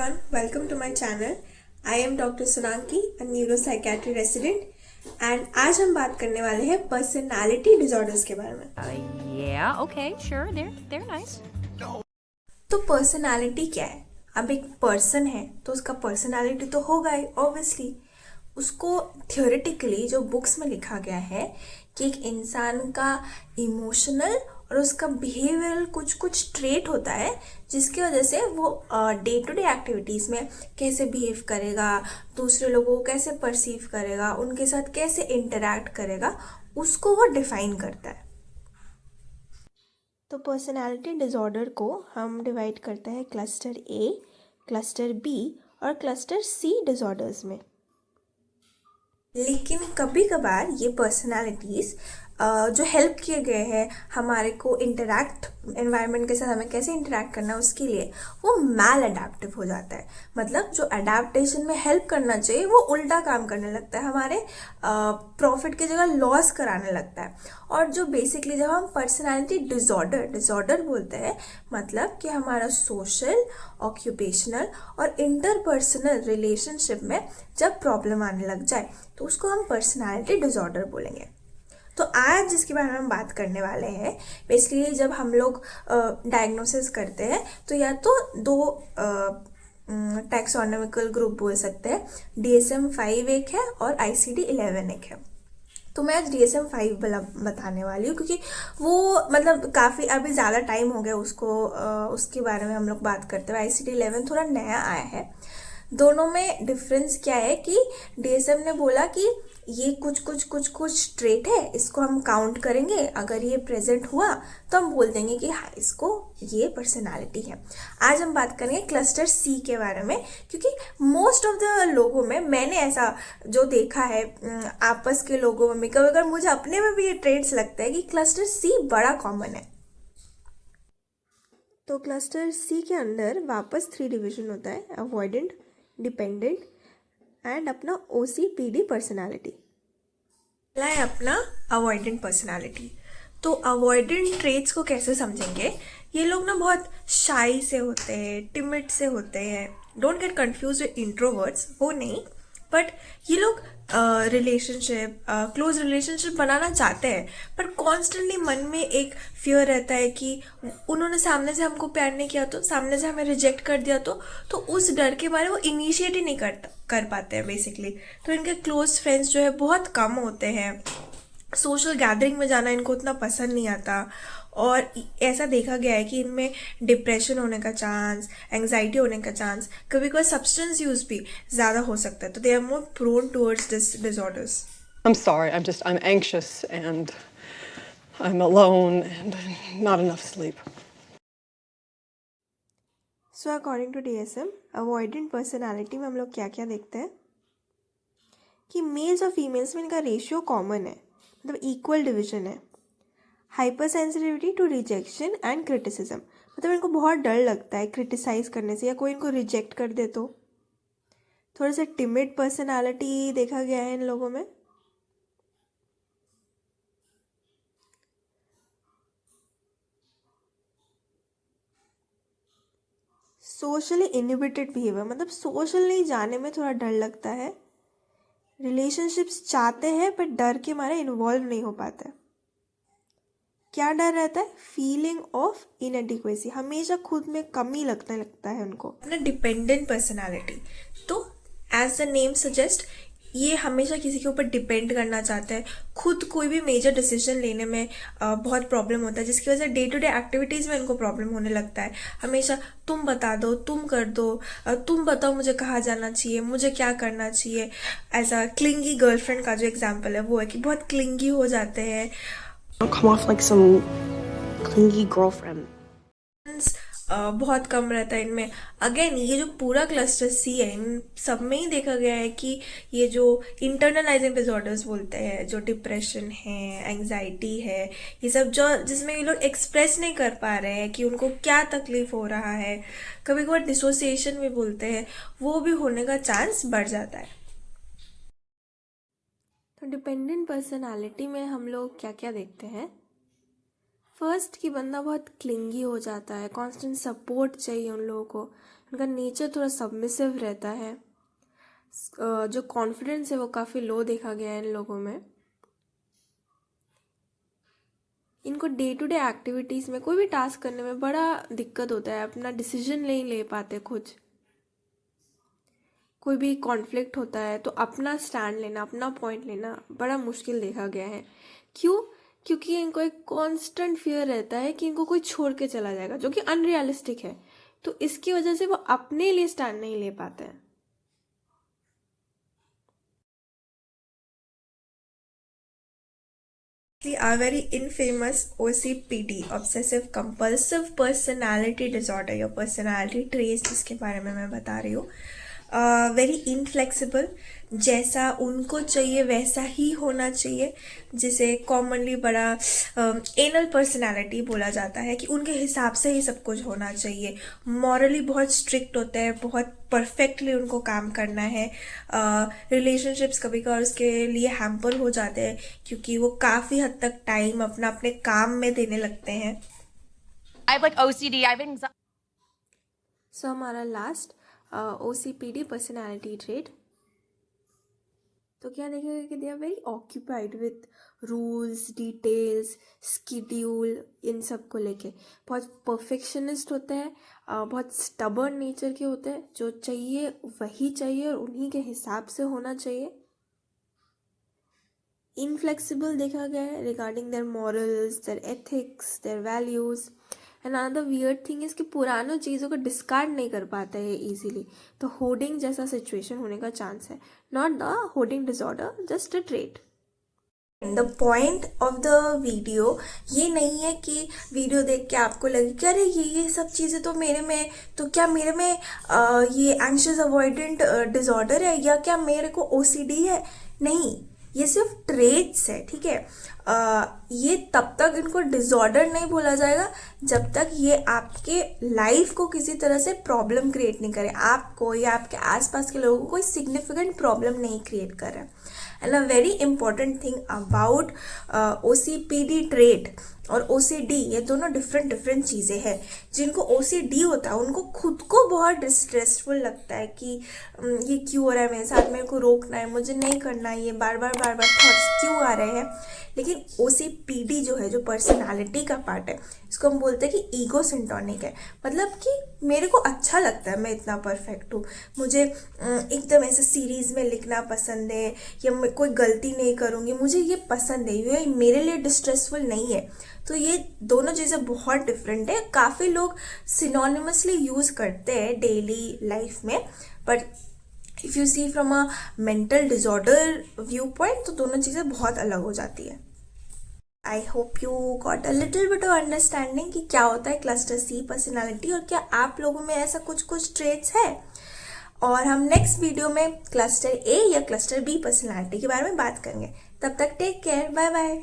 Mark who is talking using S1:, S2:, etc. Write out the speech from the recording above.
S1: everyone, welcome to my channel. I am Dr. Sonanki, a neuropsychiatry resident, and आज हम बात करने वाले हैं पर्सनालिटी डिसऑर्डर्स के बारे में।
S2: Yeah, okay, sure, they're nice.
S1: तो पर्सनालिटी क्या है? अब एक पर्सन है तो उसका पर्सनालिटी तो होगा ही ऑब्वियसली। उसको थियोरेटिकली जो बुक्स में लिखा गया है कि एक इंसान का इमोशनल और उसका बिहेवियरल कुछ ट्रेट होता है जिसकी वजह से वो डे टू डे एक्टिविटीज़ में कैसे बिहेव करेगा, दूसरे लोगों को कैसे परसीव करेगा, उनके साथ कैसे इंटरैक्ट करेगा, उसको वो डिफाइन करता है। तो पर्सनालिटी डिसऑर्डर को हम डिवाइड करते हैं क्लस्टर ए, क्लस्टर बी और क्लस्टर सी डिसऑर्डर्स में। लेकिन कभी कभार ये पर्सनालिटीज़ जो हेल्प किए गए हैं हमारे को इंटरैक्ट एनवायरनमेंट के साथ हमें कैसे इंटरैक्ट करना है उसके लिए वो मैल अडेप्टिव हो जाता है। मतलब जो अडेप्टेशन में हेल्प करना चाहिए वो उल्टा काम करने लगता है, हमारे प्रॉफिट की जगह लॉस कराने लगता है। और जो बेसिकली जब हम पर्सनालिटी डिसऑर्डर बोलते हैं मतलब कि हमारा सोशल, ऑक्यूपेशनल और इंटरपर्सनल रिलेशनशिप में जब प्रॉब्लम आने लग जाए तो उसको हम पर्सनालिटी डिसऑर्डर बोलेंगे। तो आज जिसके बारे में हम बात करने वाले हैं, बेसिकली जब हम लोग डायग्नोसिस करते हैं तो या तो दो टैक्सोनॉमिकल ग्रुप बोल सकते हैं, DSM-5 एक है और ICD-11 एक है। तो मैं आज DSM-5 बताने वाली हूँ क्योंकि वो मतलब काफ़ी अभी ज़्यादा टाइम हो गया उसको उसके बारे में हम लोग बात करते हुए। ICD-11 थोड़ा नया आया है। दोनों में डिफरेंस क्या है कि DSM ने बोला कि ये कुछ ट्रेट है, इसको हम काउंट करेंगे, अगर ये प्रेजेंट हुआ तो हम बोल देंगे कि हाँ इसको ये पर्सनालिटी है। आज हम बात करेंगे क्लस्टर सी के बारे में क्योंकि मोस्ट ऑफ द लोगों में मैंने ऐसा जो देखा है आपस के लोगों में, कभी अगर मुझे अपने में भी ये ट्रेट्स लगता है कि क्लस्टर सी बड़ा कॉमन है। तो क्लस्टर सी के अंदर वापस 3 डिवीजन होता है, अवॉइडेंट, डिपेंडेंट एंड अपना OCPD पर्सनालिटी। पहला है अपना अवॉइडेंट पर्सनालिटी। तो अवॉइडेंट ट्रेट्स को कैसे समझेंगे? ये लोग ना बहुत शाई से होते हैं, टिमिड से होते हैं। Don't get confuse with introverts, वो नहीं, बट ये लोग रिलेशनशिप, क्लोज रिलेशनशिप बनाना चाहते हैं पर कॉन्स्टेंटली मन में एक फियर रहता है कि उन्होंने सामने से हमको प्यार नहीं किया तो, सामने से हमें रिजेक्ट कर दिया तो उस डर के बारे वो इनिशिएट ही नहीं कर पाते हैं बेसिकली। तो इनके क्लोज फ्रेंड्स जो है बहुत कम होते हैं, सोशल गैदरिंग में जाना इनको उतना पसंद नहीं आता और ऐसा देखा गया है कि इनमें डिप्रेशन होने का चांस, एंग्जाइटी होने का चांस, कभी कभी सब्सटेंस यूज भी ज़्यादा हो सकता है। तो they are more prone towards this disorders.
S3: I'm sorry, I'm anxious and I'm alone and not enough sleep.
S1: So according to DSM, avoidant personality में हम लोग क्या क्या देखते हैं कि मेल्स और फीमेल्स में इनका रेशियो कॉमन है, मतलब इक्वल डिवीजन है। Hyper sensitivity to rejection and criticism, मतलब इनको बहुत डर लगता है क्रिटिसाइज करने से या कोई इनको रिजेक्ट कर दे तो। थोड़ा सा टिमिड पर्सनालिटी देखा गया है इन लोगों में। सोशली इनहिबिटेड बिहेवियर, मतलब सोशल नहीं जाने में थोड़ा डर लगता है। रिलेशनशिप्स चाहते हैं पर डर के मारे इन्वॉल्व नहीं हो पाता है। क्या डर रहता है? फीलिंग ऑफ इनएडिक्वेसी, हमेशा खुद में कमी लगने लगता है उनको। अपना डिपेंडेंट पर्सनालिटी, तो एज द नेम सजेस्ट ये हमेशा किसी के ऊपर डिपेंड करना चाहते हैं। खुद कोई भी मेजर डिसीजन लेने में बहुत प्रॉब्लम होता है जिसकी वजह से डे टू डे एक्टिविटीज़ में इनको प्रॉब्लम होने लगता है। हमेशा तुम बता दो, तुम कर दो, तुम बताओ मुझे कहाँ जाना चाहिए, मुझे क्या करना चाहिए। ऐसा क्लिंगी गर्लफ्रेंड का जो एग्जाम्पल है वो है कि बहुत क्लिंगी हो जाते हैं।
S4: Don't come off like some clingy girlfriend.
S1: बहुत कम रहता है इनमें। अगेन ये जो पूरा क्लस्टर सी है इन सब में ही देखा गया है कि ये जो इंटरनलाइजिंग डिसऑर्डर्स बोलते हैं, जो डिप्रेशन है, एंग्जाइटी है, ये सब जो जिसमें ये लोग एक्सप्रेस नहीं कर पा रहे हैं कि उनको क्या तकलीफ हो रहा है, कभी कभार डिसोसिएशन भी बोलते हैं, वो भी होने का चांस बढ़ जाता है। तो डिपेंडेंट पर्सनालिटी में हम लोग क्या क्या देखते हैं? फर्स्ट कि बंदा बहुत क्लिंगी हो जाता है, कांस्टेंट सपोर्ट चाहिए उन लोगों को, उनका नेचर थोड़ा सबमिसिव रहता है। जो कॉन्फिडेंस है वो काफ़ी लो देखा गया है इन लोगों में। इनको डे टू डे एक्टिविटीज़ में कोई भी टास्क करने में बड़ा दिक्कत होता है, अपना डिसीजन नहीं ले पाते खुद। कोई भी कॉन्फ्लिक्ट होता है तो अपना स्टैंड लेना, अपना पॉइंट लेना बड़ा मुश्किल देखा गया है। क्यों? क्योंकि इनको एक कांस्टेंट फियर रहता है कि इनको कोई छोड़ के चला जाएगा, जो कि अनरियलिस्टिक है। तो इसकी वजह से वो अपने लिए स्टैंड नहीं ले पाते हैं। A very infamous OCPD, obsessive compulsive personality disorder, या personality traits जिसके बारे में मैं बता रही हूँ। वेरी इनफ्लेक्सिबल, जैसा उनको चाहिए वैसा ही होना चाहिए, जिसे कॉमनली बड़ा एनल पर्सनालिटी बोला जाता है, कि उनके हिसाब से ही सब कुछ होना चाहिए। मॉरली बहुत स्ट्रिक्ट होते हैं, बहुत परफेक्टली उनको काम करना है। रिलेशनशिप्स कभी कभार उसके लिए हैम्पर हो जाते हैं, क्योंकि वो काफ़ी हद तक टाइम अपना अपने काम में देने लगते हैं।
S5: I have like OCD, I have anxiety.
S1: सो हमारा लास्ट OCPD पर्सनैलिटी ट्रेट, तो क्या देखेगा कि they are very occupied with rules, details, schedule, इन सब को लेके। बहुत परफेक्शनिस्ट होते हैं, बहुत स्टबर्न नेचर के होते हैं। जो चाहिए वही चाहिए और उन्हीं के हिसाब से होना चाहिए। इनफ्लेक्सिबल देखा गया है regarding their morals, their ethics, their values. And another weird thing is कि पुरानों चीज़ों को डिस्कार्ड नहीं कर पाता है इजीली। तो होर्डिंग जैसा सिचुएशन होने का चांस है। Not the hoarding disorder, just a trait. The point of the video ये नहीं है कि वीडियो देख के आपको लगे कि अरे ये सब चीज़ें तो मेरे में, तो क्या मेरे में ये एंग्शियस अवॉइडेंट डिसऑर्डर है, या क्या मेरे को OCD है। नहीं, ये सिर्फ ट्रेट्स है, ठीक है। ये तब तक इनको डिसऑर्डर नहीं बोला जाएगा जब तक ये आपके लाइफ को किसी तरह से प्रॉब्लम क्रिएट नहीं करे, आपको या आपके आसपास के लोगों को कोई सिग्निफिकेंट प्रॉब्लम नहीं क्रिएट करे। And a very important thing about OCPD trait और OCD, ये दोनों डिफरेंट चीज़ें हैं। जिनको OCD होता है उनको खुद को बहुत स्ट्रेसफुल लगता है कि ये क्यों हो रहा है मेरे साथ, मेरे को रोकना है, मुझे नहीं करना है, ये बार बार थॉट्स क्यों आ रहे हैं। लेकिन OCPD जो है, जो पर्सनालिटी का पार्ट है, इसको हम बोलते हैं कि ईगो सिंटोनिक है। मतलब कि मेरे को अच्छा लगता है, मैं इतना परफेक्ट हूँ, मुझे एकदम ऐसे सीरीज़ में लिखना पसंद है, या मैं कोई गलती नहीं करूँगी, मुझे ये पसंद है, ये मेरे लिए डिस्ट्रेसफुल नहीं है। तो ये दोनों चीज़ें बहुत डिफरेंट है। काफ़ी लोग सिनोनिमसली यूज़ करते हैं डेली लाइफ में, but if you see from a mental disorder view point तो दोनों चीज़ें बहुत अलग हो जाती है। I hope you got a little bit of understanding कि क्या होता है क्लस्टर C पर्सनालिटी, और क्या आप लोगों में ऐसा कुछ ट्रेट्स है। और हम नेक्स्ट वीडियो में क्लस्टर A या क्लस्टर B पर्सनालिटी के बारे में बात करेंगे। तब तक टेक केयर, बाय बाय।